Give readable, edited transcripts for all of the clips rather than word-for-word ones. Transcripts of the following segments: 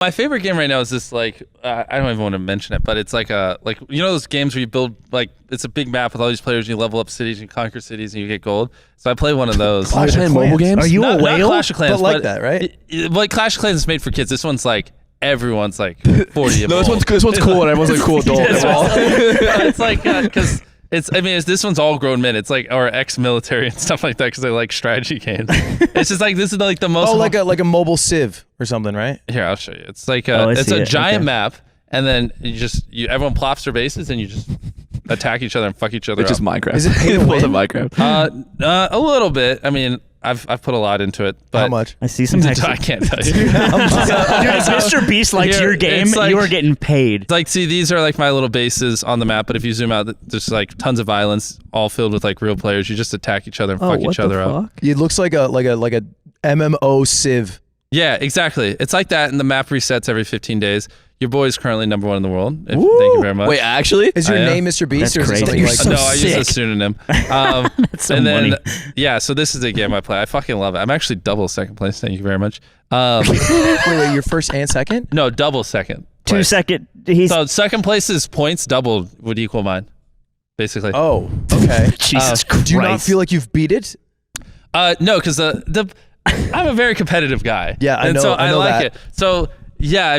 My favorite game right now is this, like, I don't even want to mention it, but it's like those games where you build, like, it's a big map with all these players and you level up cities and conquer cities and you get gold. So I play one of those. Clash of mobile games? Are you a whale? Not Clash of Clans, but like that, right? Like Clash of Clans is made for kids. This one's like, everyone's like 40 No, this one's cool and everyone's like cool adult as well. It's like, because this one's all grown men. It's like, or ex-military and stuff like that because they like strategy games. It's just like, this is like the most. Oh, like a mobile Civ or something, right? Here, I'll show you. It's like it's a giant map, and then everyone plops their bases and you just attack each other and fuck each other up. It's just Minecraft. Is it pay to win? Minecraft? A little bit. I mean, I've put a lot into it. But how much? I see some. I can't tell you. Dude, if MrBeast likes your game, like, you are getting paid. Like, see, these are like my little bases on the map, but if you zoom out, there's like tons of violence, all filled with like real players. You just attack each other and fuck each other up. It looks like a MMO Civ. Yeah, exactly. It's like that, and the map resets every 15 days. Your boy's currently #1 in the world. Thank you very much. Wait, actually? Is your name MrBeast That's or is it crazy. something You're like so No, I use a sick. pseudonym. That's so and then, money. yeah, so this is a game I play. I fucking love it. I'm actually double second place. Thank you very much. wait, your first and second? No, double second. 2 place. second. So second place's points double would equal mine, basically. Oh, okay. Jesus Christ. Do you not feel like you've beat it? No, because I'm a very competitive guy. Yeah, I and know. So I know like that. it. So yeah,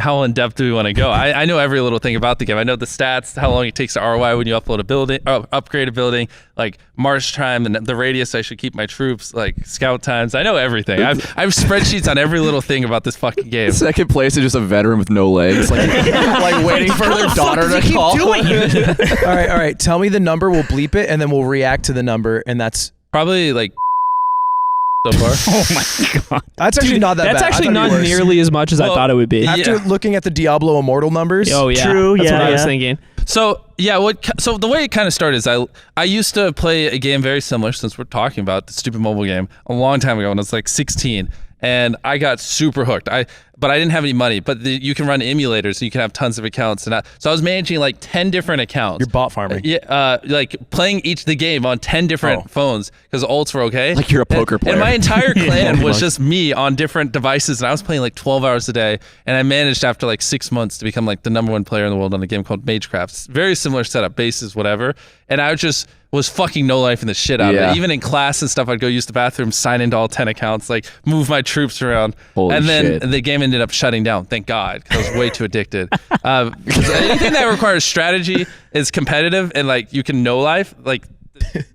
how in depth do we want to go? I know every little thing about the game. I know the stats, how long it takes to ROI when you upload a building, or upgrade a building, like march time, and the radius I should keep my troops, like scout times. I know everything. I have spreadsheets on every little thing about this fucking game. Second place is just a veteran with no legs, like waiting for their daughter to call. all right. Tell me the number. We'll bleep it, and then we'll react to the number, and that's Probably like so far. Oh my god. that's actually not that bad. That's I actually thought it'd not be worse. nearly as much as I thought it would be. After looking at the Diablo Immortal numbers. Oh yeah, True, That's yeah, what I was yeah. thinking. So yeah, so the way it kind of started is I used to play a game very similar, since we're talking about the stupid mobile game, a long time ago when I was like 16, and I got super hooked. But I didn't have any money. But you can run emulators, and you can have tons of accounts. And so I was managing like 10 different accounts. You're bot farming. Yeah, like playing the game on 10 different phones because ults were okay. Like you're a poker player. And my entire clan was just me on different devices, and I was playing like 12 hours a day. And I managed after like 6 months to become like the #1 player in the world on a game called Magecraft. Very similar setup, bases, whatever. And I just was fucking no life in the shit out of it. Even in class and stuff, I'd go use the bathroom, sign into all 10 accounts, like move my troops around. Holy and then shit. the game ended up shutting down. Thank God, because I was way too addicted. Because anything that requires strategy is competitive, and like you can no life, like.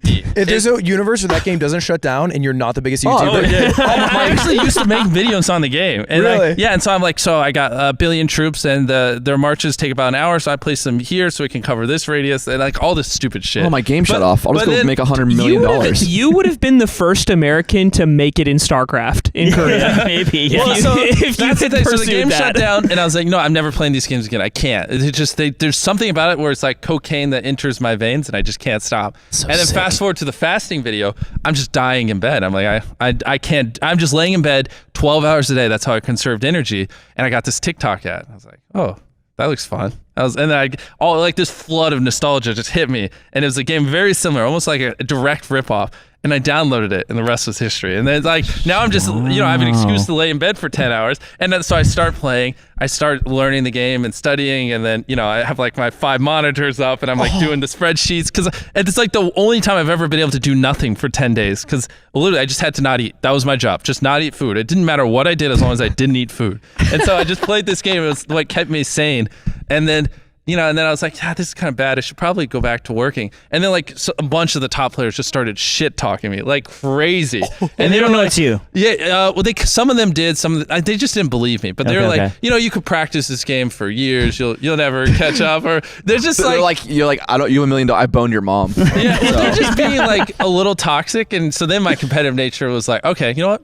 If there's a universe where that game doesn't shut down and you're not the biggest YouTuber. Oh, yeah. I actually used to make videos on the game. And Really? yeah, and so I'm like, I got a billion troops, and their marches take about an hour, so I place them here so we can cover this radius, and like all this stupid shit. Oh, my game shut off. I'll just go make $100 million. You would have been the first American to make it in StarCraft in Korea. Maybe. Yeah. Well, so if you that's the had thing. So the pursued game that. shut down, and I was like, no, I'm never playing these games again. I can't. It's just there's something about it where it's like cocaine that enters my veins, and I just can't stop. So and then sick. fast forward to the fasting video, I'm just dying in bed. I'm like, I can't. I'm just laying in bed 12 hours a day. That's how I conserved energy. And I got this TikTok ad. I was like, oh, that looks fun. And then all like this flood of nostalgia just hit me, and it was a game very similar, almost like a direct ripoff. And I downloaded it, and the rest was history. And then like now I'm just I have an excuse to lay in bed for 10 hours, and then so I start playing, I start learning the game and studying, and then I have like my 5 monitors up, and I'm like doing the spreadsheets because it's like the only time I've ever been able to do nothing for 10 days because literally I just had to not eat. That was my job, just not eat food. It didn't matter what I did as long as I didn't eat food. And so I just played this game. It was what kept me sane. And then. And then I was like, this is kind of bad. I should probably go back to working. And then like a bunch of the top players just started shit talking me like crazy. And they don't know it's you. Yeah. Well, some of them did. They just didn't believe me. But they were like, you could practice this game for years. You'll never catch up. Or they're just you're like, I don't. You $1 million. I boned your mom. Yeah. Well, they're just being like a little toxic. And so then my competitive nature was like, okay, you know what?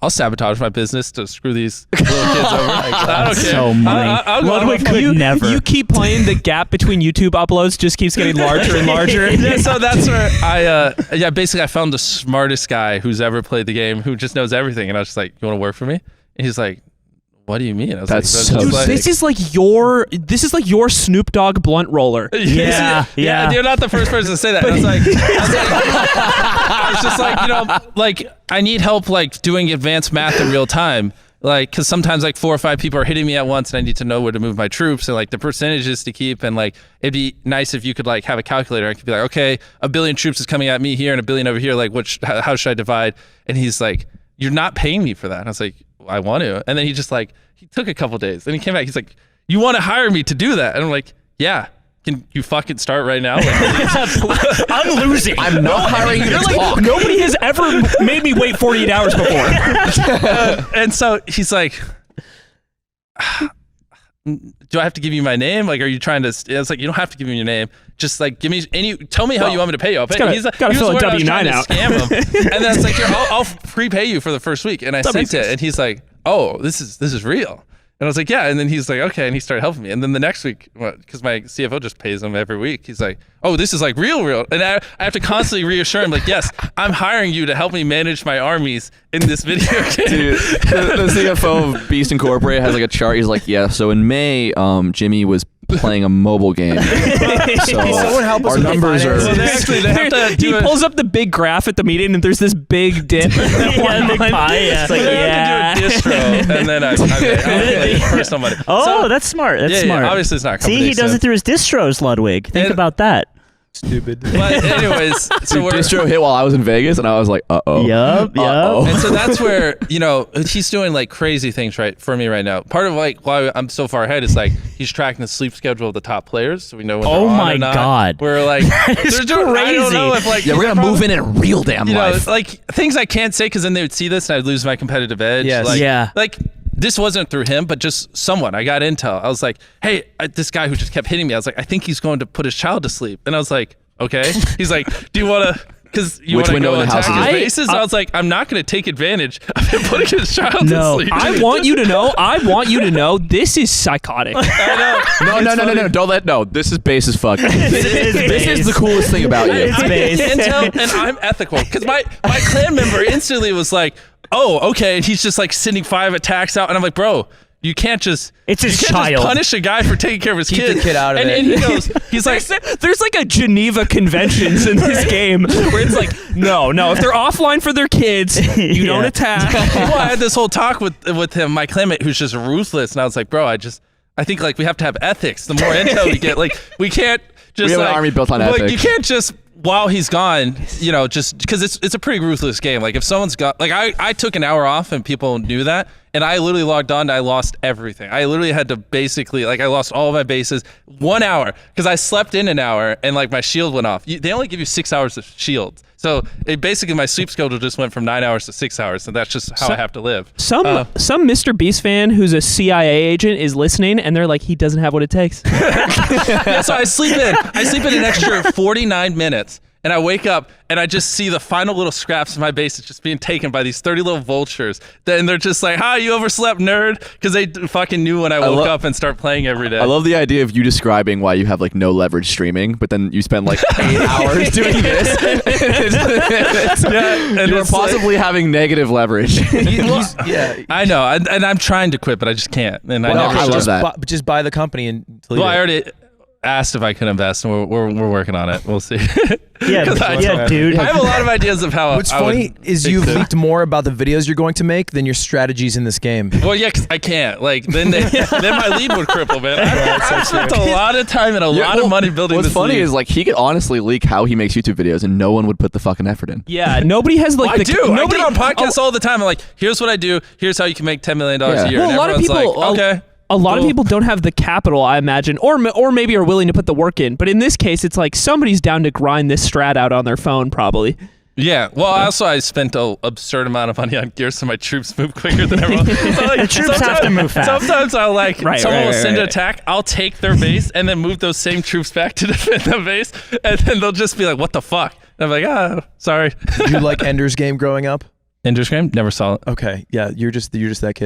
I'll sabotage my business to screw these little kids over. I don't care. So money. Ludwig could never. You keep playing, the gap between YouTube uploads just keeps getting larger and larger. Yeah, so that's where basically I found the smartest guy who's ever played the game, who just knows everything, and I was just like, you want to work for me? And he's like, what do you mean? I was That's like, so like, This is like your Snoop Dogg blunt roller. Yeah. You're not the first person to say that. I was like, I was just like, like I need help like doing advanced math in real time. like, because sometimes like 4 or 5 people are hitting me at once, and I need to know where to move my troops and like the percentages to keep. And like, it'd be nice if you could like have a calculator. I could be like, okay, 1 billion troops is coming at me here and 1 billion over here. Like, how should I divide? And he's like, you're not paying me for that. And I was like, I want to. And then he just like, he took a couple days and he came back. He's like, you want to hire me to do that? And I'm like, yeah. Can you fucking start right now? Like, I'm losing. I'm not hiring you to talk. Nobody has ever made me wait 48 hours before. and so he's like, do I have to give you my name? Like, are you trying to? It's like, you don't have to give me your name. Just like, give me tell me how you want me to pay you. I'll pay. Gotta, He's like, gotta he was fill a worried I was trying W-9 to out. Scam him. And then it's like, here, I'll prepay you for the first week. And I sent it, and he's like, oh, this is real. And I was like, yeah. And then he's like, okay. And he started helping me. And then the next week, because my CFO just pays him every week, he's like, oh, this is like real. And I have to constantly reassure him, like, yes, I'm hiring you to help me manage my armies in this video game. Dude, the CFO of Beast Incorporated has like a chart. He's like, yeah, so in May, Jimmy was playing a mobile game. So someone help us our with the numbers are. finances. Well, they have to He do pulls up the big graph at the meeting, and there's this big dip. Yeah, big pie, yeah. It's like, They have to do a distro, and then I pay personal money. Oh, So- that's smart. That's yeah, smart. Yeah, obviously, it's not. See, he does it through his distros, Ludwig. Think And- about that. Stupid. But anyways, so Dude, we're. distro hit while I was in Vegas, and I was like, uh-oh. Yup. And so that's where, he's doing like crazy things right for me right now. Part of like why I'm so far ahead is like he's tracking the sleep schedule of the top players, so we know when Oh they're on my or not. God. We're like, is they're doing, I don't know if like Yeah, we're gonna move in real damn life. like things I can't say because then they would see this and I'd lose my competitive edge. Yes. Like, Yeah. Like this wasn't through him, but just someone. I got intel. I was like, hey, this guy who just kept hitting me. I was like, I think he's going to put his child to sleep, and I was like, okay. He's like, do you want to? Because you want Which to window go in the house attack is his it? bases. And I was like, I'm not going to take advantage of him putting his child No, to sleep. I want you to know this is psychotic. No. Don't let. No, this is base as fuck. This is the coolest thing about you. It's I base. get intel and I'm ethical because my clan member instantly was like, oh, okay. And he's just like sending 5 attacks out. And I'm like, bro, you can't just It's his you can't child. just punish a guy for taking care of his Keep kid. the kid out of and, it. And he goes, he's like, There's like a Geneva Conventions in this game where it's like, no, if they're offline for their kids, you don't Yeah. attack. well, I had this whole talk with him, my clanmate, who's just ruthless. And I was like, bro, I think like we have to have ethics. The more intel we get, like we can't just We have an like, army built on like, ethics. You can't just while he's gone, just because it's a pretty ruthless game. Like if someone's got like I took an hour off and people knew that, and I literally logged on and I lost everything. I literally had to basically I lost all of my bases 1 hour because I slept in an hour and like my shield went off. They only give you 6 hours of shield. So basically my sleep schedule just went from 9 hours to 6 hours, and that's just how I have to live. Some MrBeast fan who's a CIA agent is listening, and they're like, he doesn't have what it takes. Yeah, so I sleep in an extra 49 minutes, and I wake up and I just see the final little scraps of my base is just being taken by these 30 little vultures. Then they're just like, "Hi, you overslept, nerd," because they fucking knew when I woke up and start playing every day. I love the idea of you describing why you have like no leverage streaming, but then you spend like 8 hours doing this. and You are it's like- possibly having negative leverage. Yeah. I know, and I'm trying to quit, but I just can't. And I Well, never. I should. love that. Just buy the company until you Well, do. I already asked if I could invest, and we're working on it. We'll see. Yeah, 'Cause I dude. I have a lot of ideas of how. What's I would funny is fix you've it. leaked more about the videos you're going to make than your strategies in this game. Well, yeah, 'cause I can't. Like then my lead would cripple, man. I've spent a lot of time and a lot of money building What's this funny league. is like he could honestly leak how he makes YouTube videos, and no one would put the fucking effort in. Yeah, nobody has like I the do. I Nobody, get on podcasts all the time. I'm like, here's what I do. Here's how you can make $10 million Yeah. a year. Well, And a lot of everyone's people, like, okay. a lot of cool. people don't have the capital, I imagine, or maybe are willing to put the work in. But in this case, it's like somebody's down to grind this strat out on their phone, probably. Yeah. Well, also I spent an absurd amount of money on gear so my troops move quicker than everyone. So, like, The troops have to move fast. Sometimes I'll Right, someone right, will right, send an right. attack. I'll take their base and then move those same troops back to defend the base, and then they'll just be like, "What the fuck?" And I'm like, sorry. Did you like Ender's Game growing up? Ender's Game? Never saw it. Okay, yeah, you're just that kid.